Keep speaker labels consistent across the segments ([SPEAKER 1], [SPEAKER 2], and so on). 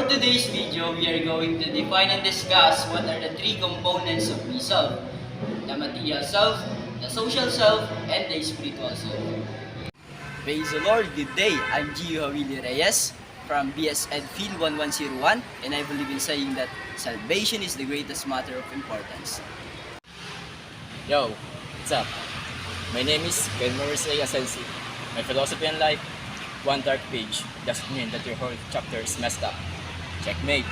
[SPEAKER 1] today's video, we are going to define and discuss what are the three components of me self: the material self, the social self, and the spiritual self. Praise the Lord, good day. I'm Gio Willie Reyes from BSN Field 1101, and I believe in saying that salvation is the greatest matter of importance.
[SPEAKER 2] Yo, what's up? My name is Ken Morris A. Asensi. My philosophy in life, one dark page doesn't mean that your whole chapter is messed up. Checkmate.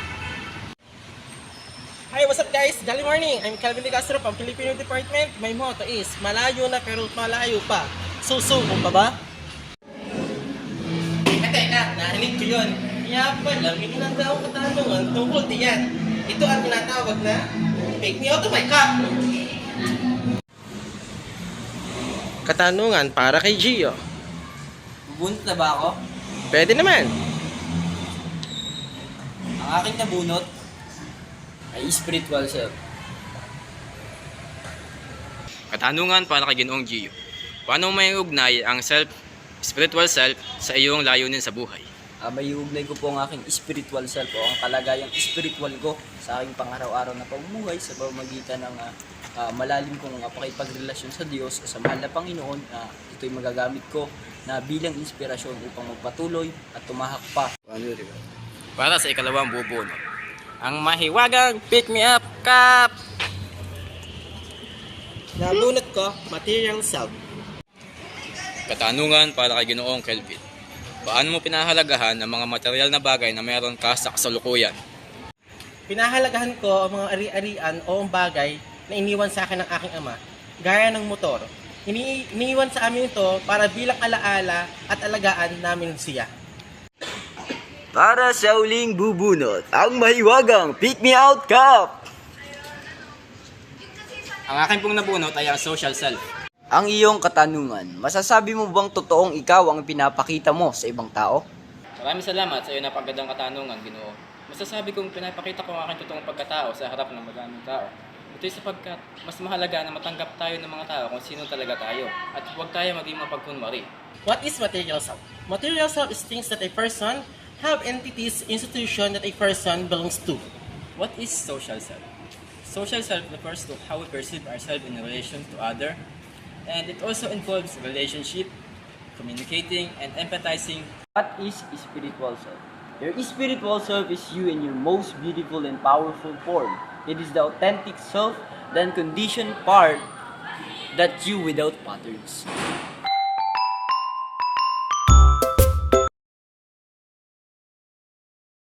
[SPEAKER 3] Hi, what's up guys? Jolly morning! I'm Calvin De Castro from Filipino Department. My motto is, malayo na pero malayo pa. Susuko pa ba? Teka, narinig ko yun. Kaya pala, may ginagawa katanungan tungkol diyan. Ito ang tinatawag na fake me out of my cup. Katanungan para kay Gio.
[SPEAKER 1] Bubunot na ba ako?
[SPEAKER 3] Pwede naman.
[SPEAKER 1] Ang aking nabunot ay spiritual self.
[SPEAKER 2] Katanungan para kay Ginoong Gio. Paano may ugnay ang spiritual self sa iyong layunin sa buhay?
[SPEAKER 1] May ugnay ko po ang aking spiritual self o ang kalagayang spiritual ko sa aking pang-araw-araw na pamumuhay sa pamamagitan ng malalim kong pakipagrelasyon sa Diyos o sa mahal na Panginoon. Ito'y magagamit ko na bilang inspirasyon upang magpatuloy at tumahak pa.
[SPEAKER 2] Para sa ikalawang bubunot, ang mahiwagang pick me up cup.
[SPEAKER 3] Nabunot ko, material self.
[SPEAKER 2] Katanungan para kay Ginoong Kelvin. Paano mo pinahalagahan ang mga material na bagay na meron ka sa kasalukuyan?
[SPEAKER 3] Pinahalagahan ko ang mga ari-arian o ang bagay na iniwan sa akin ng aking ama, gaya ng motor. Iniwan sa amin ito para bilang alaala at alagaan namin siya.
[SPEAKER 1] Para sa uling bubunot, ang mahiwagang Pick Me Out Cup!
[SPEAKER 2] Ang aking pong nabunot ay ang social self.
[SPEAKER 1] Ang iyong katanungan, masasabi mo bang totoong ikaw ang pinapakita mo sa ibang tao?
[SPEAKER 2] Maraming salamat sa iyo na pagandang katanungan, Ginoo. Masasabi kong pinapakita ko ang aking totoong pagkatao sa harap ng maraming tao. Ito'y sapagkat mas mahalaga na matanggap tayo ng mga tao kung sino talaga tayo at huwag tayo maging mapagkunwari.
[SPEAKER 3] What is material self? Material self is things that a person have, entities, institution that a person belongs to.
[SPEAKER 2] What is social self? Social self refers to how we perceive ourselves in relation to other, and it also involves relationship, communicating, and empathizing.
[SPEAKER 1] What is spiritual self? Your spiritual self is you in your most beautiful and powerful form. It is the authentic self, the unconditioned part that you without patterns.